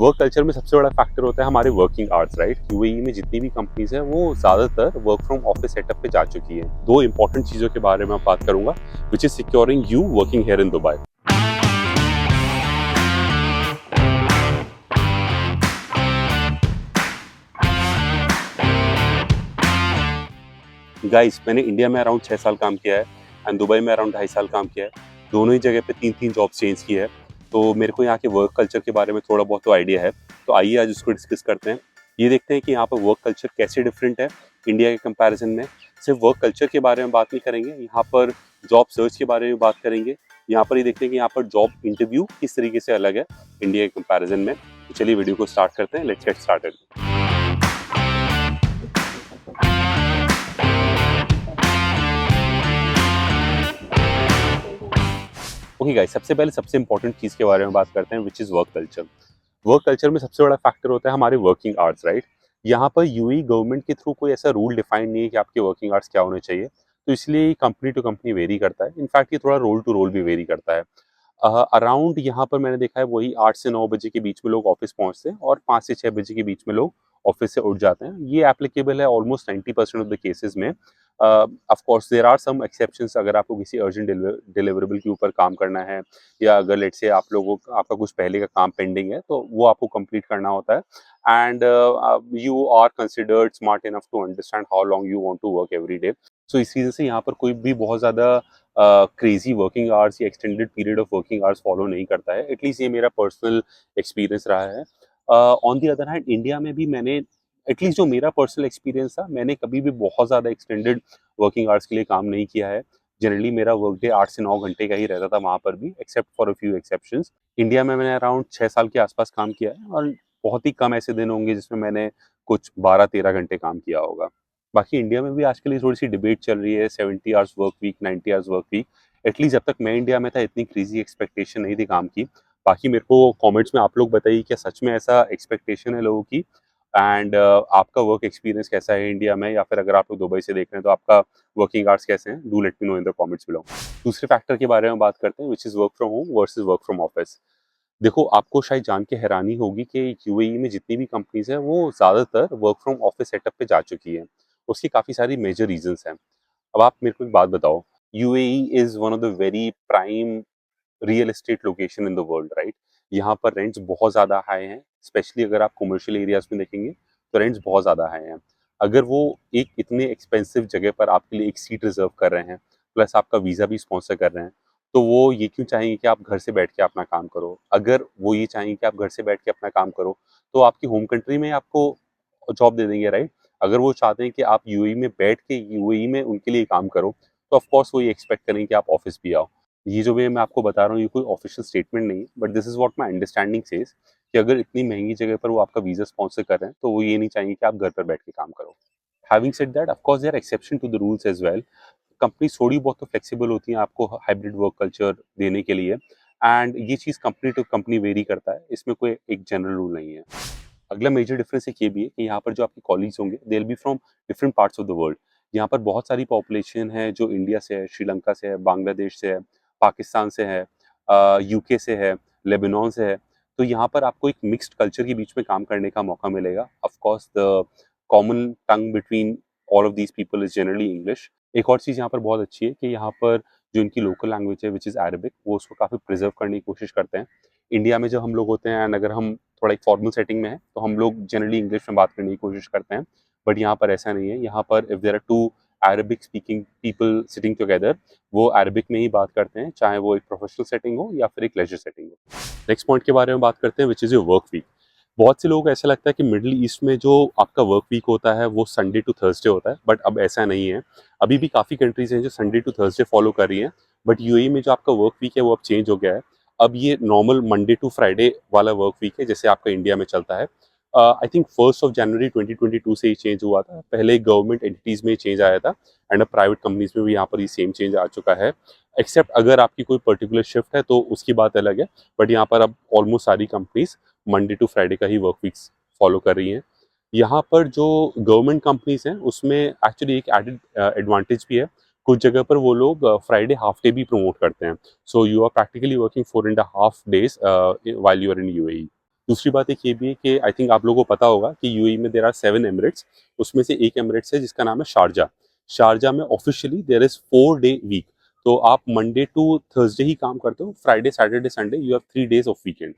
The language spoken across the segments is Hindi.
वर्क कल्चर में सबसे बड़ा फैक्टर होता है हमारे वर्किंग आवर्स, राइट। यूएई में जितनी भी कंपनीज हैं वो ज़्यादातर वर्क फ्रॉम ऑफिस सेटअप पे जा चुकी हैं। दो इंपॉर्टेंट चीज़ों के बारे में बात करूंगा, which is securing you working here in Dubai. Guys, मैंने इंडिया में अराउंड 6 साल काम किया है एंड दुबई में अराउंड 2.5 साल काम किया है। दोनों ही जगह पे 3 3 जॉब चेंज की है, तो मेरे को यहाँ के वर्क कल्चर के बारे में थोड़ा बहुत तो आइडिया है। तो आइए आज उसको डिस्कस करते हैं। ये देखते हैं कि यहाँ पर वर्क कल्चर कैसे डिफरेंट है इंडिया के कंपैरिजन में। सिर्फ वर्क कल्चर के बारे में बात नहीं करेंगे, यहाँ पर जॉब सर्च के बारे में बात करेंगे। यहाँ पर ये देखते हैं कि यहाँ पर जॉब इंटरव्यू किस तरीके से अलग है इंडिया के कंपैरिजन में। तो चलिए वीडियो को स्टार्ट करते हैं। Let's get started. Okay guys, सबसे पहले सबसे इंपॉर्टेंट चीज़ के बारे में बात करते हैं, which is work culture. Work culture में सबसे बड़ा फैक्टर होता है हमारे वर्किंग आवर्स, राइट। यहाँ पर यूएई गवर्नमेंट के थ्रू कोई ऐसा रूल डिफाइन नहीं है कि आपके वर्किंग आवर्स क्या होने चाहिए, तो इसलिए कंपनी टू कंपनी वेरी करता है। इनफैक्ट ये थोड़ा रोल टू रोल भी वेरी करता है। अराउंड यहाँ पर मैंने देखा है वही 8 से 9 बजे के बीच में लोग ऑफिस पहुँचते हैं और 5 से 6 बजे के बीच में लोग ऑफिस से उठ जाते हैं। ये एप्लीकेबल है ऑलमोस्ट 90% ऑफ द केसेस में। Of course there are some exceptions. अगर आपको किसी अर्जेंट डिलीवरेबल के ऊपर काम करना है, या अगर लेट्स से आप लोगों का आपका कुछ पहले का काम पेंडिंग है तो वो आपको कंप्लीट करना होता है। And you are considered smart enough to understand how long you want to work every day. So इस वजह से यहाँ पर कोई भी बहुत ज़्यादा क्रेजी वर्किंग आवर्स या extended period of working hours follow नहीं करता है। एटलीस्ट ये मेरा पर्सनल एक्सपीरियंस रहा है। On the other hand India में भी मैंने, एटलीस्ट जो मेरा पर्सनल एक्सपीरियंस था, मैंने कभी भी बहुत ज़्यादा एक्सटेंडेड वर्किंग आवर्स के लिए काम नहीं किया है। जनरली मेरा वर्क डे 8 से 9 घंटे का ही रहता था वहाँ पर भी, except for a few exceptions. India में मैंने अराउंड 6 साल के आसपास काम किया है और बहुत ही कम ऐसे दिन होंगे जिसमें मैंने कुछ 12-13 घंटे काम किया होगा। बाकी इंडिया में भी आजकल ये थोड़ी-सी डिबेट चल रही है, 70 hours work week, 90 hours work week. At least जब तक मैं इंडिया में था इतनी क्रेज़ी एक्सपेक्टेशन नहीं थी काम की। बाकी मेरे को कमेंट्स में आप लोग बताइए, क्या सच में ऐसा एक्सपेक्टेशन है लोगों की? एंड आपका वर्क एक्सपीरियंस कैसा है इंडिया में, या फिर अगर आप लोग दुबई से देख रहे हैं तो आपका वर्किंग आवर्स कैसे हैं? Do let me know in the comments below. दूसरे फैक्टर के बारे में बात करते हैं, which is work from home versus work from office. देखो, आपको शायद जान के हैरानी होगी कि यूएई में जितनी भी कंपनीज़ हैं वो ज़्यादातर वर्क फ्रॉम ऑफिस सेटअप पे जा चुकी हैं। उसकी काफ़ी सारी मेजर रीज़न्स हैं। अब आप मेरे को एक बात बताओ, UAE is one of the very prime real estate location in the world, right. यहाँ पर रेंट्स बहुत ज़्यादा हाई हैं, स्पेशली अगर आप कमर्शियल एरियाज में देखेंगे तो रेंट्स बहुत ज़्यादा हाई हैं। अगर वो एक इतने एक्सपेंसिव जगह पर आपके लिए एक सीट रिजर्व कर रहे हैं, प्लस आपका वीज़ा भी स्पॉन्सर कर रहे हैं, तो वो ये क्यों चाहेंगे कि आप घर से बैठ के अपना काम करो? अगर वो ये चाहेंगे कि आप घर से बैठ के अपना काम करो, तो आपकी होम कंट्री में आपको जॉब दे देंगे, राइट। अगर वो चाहते हैं कि आप यूएई में बैठ के यूएई में उनके लिए काम करो, तो ऑफ कोर्स वो ये एक्सपेक्ट करेंगे कि आप ऑफिस भी आओ। ये जो भी मैं आपको बता रहा हूँ ये कोई ऑफिशियल स्टेटमेंट नहीं है, but this is what my understanding says, कि अगर इतनी महंगी जगह पर वो आपका वीजा स्पॉन्सर कर रहे हैं तो वो ये नहीं चाहेंगे कि आप घर पर बैठ के काम करो। Having said that, of course there are exception to the rules as well. Companies थोड़ी बहुत तो फ्लेक्सिबल होती हैं आपको हाइब्रिड वर्क कल्चर देने के लिए, एंड ये चीज़ कंपनी टू कंपनी वेरी करता है, इसमें कोई एक जनरल रूल नहीं है। अगला मेजर डिफरेंस एक ये भी है कि यहाँ पर जो आपके कॉलीग्स होंगे they will be from different parts of the world. यहाँ पर बहुत सारी पॉपुलेशन है जो इंडिया से है, श्रीलंका से है, बांग्लादेश से है, पाकिस्तान से है, यूके से है, लेबनान से है। तो यहाँ पर आपको एक मिक्स्ड कल्चर के बीच में काम करने का मौका मिलेगा। Of course the common tongue between all of these people is generally English. एक और चीज़ यहाँ पर बहुत अच्छी है कि यहाँ पर जो इनकी लोकल लैंग्वेज है विच इज़ अरबिक, वो उसको काफ़ी प्रिजर्व करने की कोशिश करते हैं। इंडिया में जब हम लोग होते हैं एंड अगर हम थोड़ा एक फॉर्मल सेटिंग में है तो हम लोग जनरली इंग्लिश में बात करने की कोशिश करते हैं, बट यहाँ पर ऐसा नहीं है। यहाँ पर if there are two Arabic speaking people sitting together, वो अरबिक में ही बात करते हैं, चाहे वो एक प्रोफेशनल सेटिंग हो या फिर एक लेजर सेटिंग हो। नेक्स्ट पॉइंट के बारे में बात करते हैं, which is your work week. बहुत से लोग ऐसा लगता है कि मिडल ईस्ट में जो आपका वर्क वीक होता है वो संडे टू थर्सडे होता है, बट अब ऐसा नहीं है। अभी भी काफ़ी कंट्रीज हैं जो संडे टू थर्सडे फॉलो कर रही हैं, बट यूएई में जो आपका वर्क वीक है वो अब चेंज हो गया है। अब ये नॉर्मल मंडे टू फ्राइडे वाला वर्क वीक है जैसे आपका इंडिया में चलता है। आई थिंक 1 जनवरी 2022 से ही चेंज हुआ था। पहले गवर्नमेंट एंटिटीज़ में चेंज आया था एंड अब प्राइवेट कंपनीज में भी यहाँ पर ये सेम चेंज आ चुका है। एक्सेप्ट अगर आपकी कोई पर्टिकुलर शिफ्ट है तो उसकी बात अलग है, बट यहाँ पर अब ऑलमोस्ट सारी कंपनीज मंडे टू फ्राइडे का ही वर्क वीक्स फॉलो कर रही हैं। यहाँ पर जो गवर्नमेंट कंपनीज हैं उसमें एक्चुअली एक एडेड एडवांटेज भी है। कुछ जगह पर वो लोग फ्राइडे हाफ डे भी प्रमोट करते हैं, so you are practically working 4.5 days while you are in UAE. दूसरी बात एक ये भी है कि आई थिंक आप लोगों को पता होगा कि यूएई में देयर आर 7 एमिरेट्स, उसमें से एक एमिरेट्स है जिसका नाम है शारजा। शारजा में officially there is 4 day week, तो आप मंडे टू थर्सडे ही काम करते हो, Friday, Saturday, Sunday you have 3 days off weekend.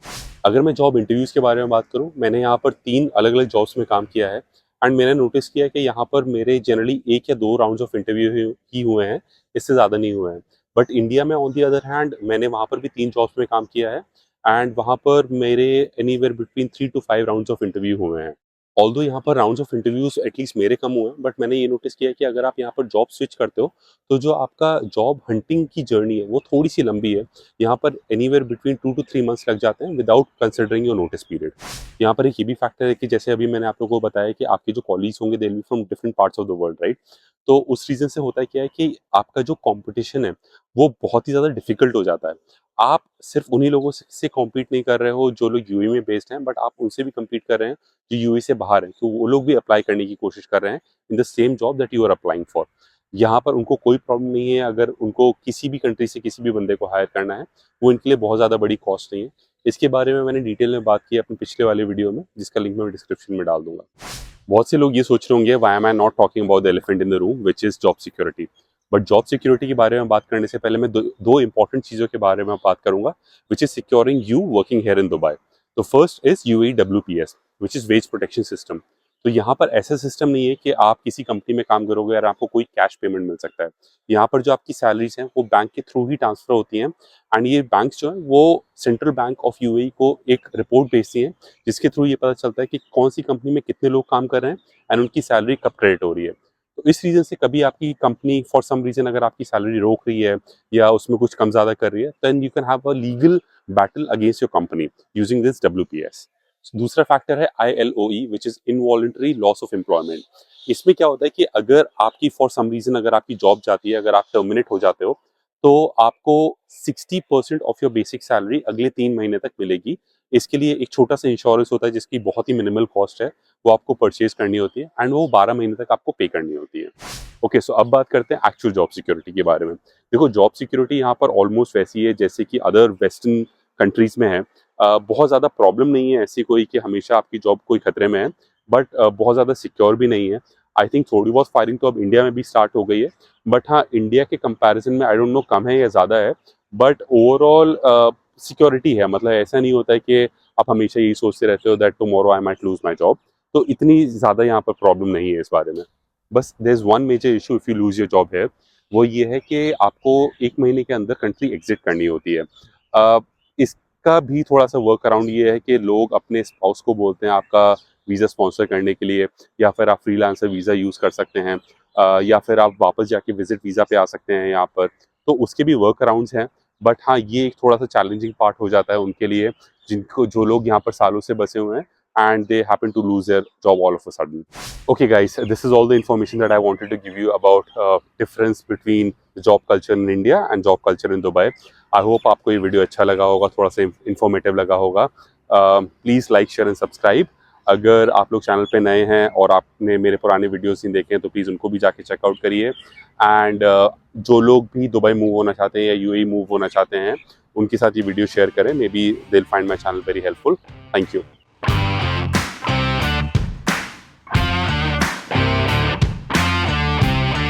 अगर मैं जॉब इंटरव्यूज़ के बारे में बात करूँ, मैंने यहाँ पर 3 अलग-अलग जॉब्स में काम किया है एंड मैंने नोटिस किया कि यहाँ पर मेरे जनरली 1 या 2 राउंड्स ऑफ इंटरव्यू ही हुए हैं, इससे ज़्यादा नहीं हुए हैं। बट इंडिया में ऑन द अदर हैंड मैंने वहाँ पर भी 3 जॉब्स में काम किया है एंड वहाँ पर मेरे anywhere between 3 to 5 rounds of interview हुए हैं। ऑल्दो यहाँ पर राउंड्स ऑफ इंटरव्यूज़ एटलीस्ट मेरे कम हुए हैं, बट मैंने ये नोटिस किया कि अगर आप यहाँ पर जॉब स्विच करते हो, तो जो आपका जॉब हंटिंग की जर्नी है, वो थोड़ी-सी लंबी है। यहाँ पर एनीवेयर बिटवीन 2 टू 3 मंथ्स लग जाते हैं without considering your notice period. यहाँ पर एक ये भी फैक्टर है कि जैसे अभी मैंने आप लोगों को बताया कि आपके जो कॉलीग्स होंगे they will be from different parts of the world, right? तो उस रीज़न से होता है क्या है कि आपका जो कॉम्पिटिशन है, वो बहुत ही ज़्यादा डिफ़िकल्ट हो जाता है। आप सिर्फ़ उन्हीं लोगों से कॉम्पीट नहीं कर रहे हो जो लोग यूएई में बेस्ड हैं, बट आप उनसे भी कम्पीट कर रहे हैं जो यूएई से बाहर हैं। तो वो लोग भी अप्लाई करने की कोशिश कर रहे हैं in the same job that you are applying for. यहाँ पर उनको कोई प्रॉब्लम नहीं है अगर उनको किसी भी कंट्री से किसी भी बंदे को हायर करना है, वो इनके लिए बहुत ज़्यादा बड़ी कॉस्ट नहीं है। इसके बारे में मैंने डिटेल में बात की अपने पिछले वाले वीडियो में, जिसका लिंक मैं डिस्क्रिप्शन में डाल दूँगा। बहुत से लोग ये सोच रहे होंगे why am I not talking about the elephant in the room which is job security. But job security के बारे में बात करने से पहले मैं दो इंपॉर्टेंट चीज़ों के बारे में बात करूँगा which is securing you working here in Dubai. तो first is UAWPS which is wage protection system. तो यहाँ पर ऐसा सिस्टम नहीं है कि आप किसी कंपनी में काम करोगे और आपको कोई कैश पेमेंट मिल सकता है। यहाँ पर जो आपकी सैलरीज़ हैं वो बैंक के थ्रू ही ट्रांसफ़र होती हैं एंड ये बैंक्स जो हैं वो सेंट्रल बैंक ऑफ यूएई को एक रिपोर्ट भेजती हैं, जिसके थ्रू ये पता चलता है कि कौन-सी कंपनी में कितने लोग काम कर रहे हैं एंड उनकी सैलरी कब क्रेडिट हो रही है। तो इस रीज़न से कभी आपकी कंपनी फॉर सम रीज़न अगर आपकी सैलरी रोक रही है या उसमें कुछ कम ज़्यादा कर रही है, then you can have a legal battle against your company using this WPS. दूसरा फैक्टर है ILOE which is involuntary loss of employment. इसमें क्या होता है कि अगर आपकी फॉर सम रीज़न अगर आपकी जॉब जाती है, अगर आप टर्मिनेट हो जाते हो, तो आपको 60% ऑफ योर बेसिक सैलरी अगले 3 महीने तक मिलेगी। इसके लिए एक छोटा-सा इंश्योरेंस होता है जिसकी बहुत ही मिनिमल कॉस्ट है, वो आपको परचेज़ करनी होती है एंड वो 12 महीने तक आपको पे करनी होती है। ओके, सो अब बात करते हैं एक्चुअल जॉब सिक्योरिटी के बारे में। देखो जॉब सिक्योरिटी यहाँ पर ऑलमोस्ट वैसी है जैसे कि अदर वेस्टर्न कंट्रीज़ में है। बहुत ज़्यादा प्रॉब्लम नहीं है ऐसी कोई कि हमेशा आपकी जॉब कोई खतरे में है, बट बहुत ज़्यादा सिक्योर भी नहीं है। आई थिंक थोड़ी बहुत फायरिंग तो अब इंडिया में भी स्टार्ट हो गई है, बट हाँ, इंडिया के कंपैरिज़न में आई डोंट नो कम है या ज़्यादा है, बट ओवरऑल सिक्योरिटी है। मतलब ऐसा नहीं होता है कि आप हमेशा यही सोचते रहते हो that tomorrow I might lose my job. तो इतनी ज़्यादा यहाँ पर प्रॉब्लम नहीं है इस बारे में। बस there is one major issue if you lose your job here, वो ये है कि आपको 1 महीने के अंदर कंट्री एग्ज़िट करनी होती है। इसका भी थोड़ा-सा वर्क अराउंड ये है कि लोग अपने स्पाउस को बोलते हैं आपका वीज़ा स्पॉन्सर करने के लिए, या फिर आप फ्रीलांसर वीज़ा यूज़ कर सकते हैं, या फिर आप वापस जाके विज़िट वीज़ा पे आ सकते हैं यहाँ पर। तो उसके भी वर्क अराउंड्स हैं, बट हाँ, ये एक थोड़ा-सा चैलेंजिंग पार्ट हो जाता है उनके लिए जो लोग यहाँ पर सालों से बसे हुए हैं and they happen to lose their job all of a sudden. Okay guys, this is all the information that I wanted to give you about difference between the job culture in India and job culture in Dubai. I hope आपको ये वीडियो अच्छा लगा होगा, थोड़ा सा इंफॉर्मेटिव लगा होगा। Please like share and subscribe. अगर आप लोग चैनल पे नए हैं और आपने मेरे पुराने वीडियोस नहीं देखे हैं तो प्लीज़ उनको भी जाके चेकआउट करिए एंड जो लोग भी दुबई मूव होना चाहते हैं या यूएई मूव होना चाहते हैं, उनके साथ ये वीडियो शेयर करें। May be they will find my channel very helpful. Thank you.